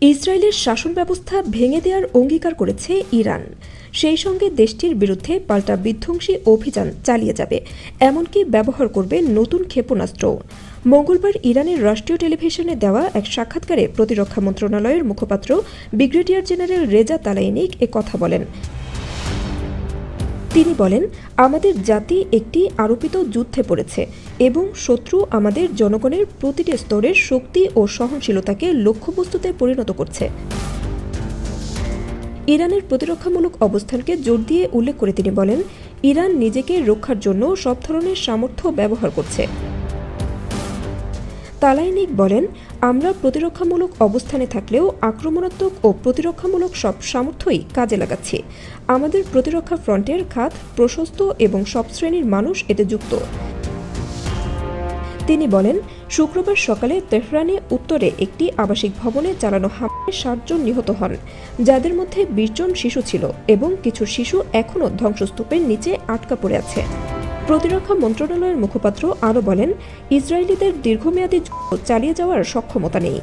ইসরায়েলের শাসন ব্যবস্থা ভেঙে দেওয়ার অঙ্গীকার করেছে ইরান। সেই সঙ্গে দেশটির বিরুদ্ধে পাল্টা বিধ্বংসী অভিযান চালিয়ে যাবে, এমনকি ব্যবহার করবে নতুন ক্ষেপণাস্ত্র। মঙ্গলবার ইরানের রাষ্ট্রীয় টেলিভিশনে দেওয়া এক সাক্ষাৎকারে প্রতিরক্ষা মন্ত্রণালয়ের মুখপাত্র ব্রিগেডিয়ার জেনারেল রেজা তালাইনিক কথা বলেন। তিনি বলেন, আমাদের জাতি একটি আরোপিত যুদ্ধে পড়েছে এবং শত্রু আমাদের জনগণের প্রতিটি স্তরের শক্তি ও সহনশীলতাকে লক্ষ্যবস্তুতে পরিণত করছে। ইরানের প্রতিরক্ষামূলক অবস্থানকে জোর দিয়ে উল্লেখ করে তিনি বলেন, ইরান নিজেকে রক্ষার জন্য সব ধরনের সামর্থ্য ব্যবহার করছে। তালাইনিক বলেন, আমরা প্রতিরক্ষামূলক অবস্থানে থাকলেও আক্রমণাত্মক ও প্রতিরক্ষামূলক সব সামর্থ্যই কাজে লাগাচ্ছি। আমাদের প্রতিরক্ষা ফ্রন্টের খাত প্রশস্ত এবং সব শ্রেণীর মানুষ এতে যুক্ত। তিনি বলেন, শুক্রবার সকালে তেহরানে উত্তরে একটি আবাসিক ভবনে চালানো হামলায় ৬০ জন নিহত হন, যাদের মধ্যে ২০ জন শিশু ছিল এবং কিছু শিশু এখনও ধ্বংসস্তূপের নিচে আটকা পড়ে আছে। প্রতিরক্ষা মন্ত্রণালয়ের মুখপাত্র আরও বলেন, ইসরায়েলিদের দীর্ঘমেয়াদী যুদ্ধ চালিয়ে যাওয়ার সক্ষমতা নেই।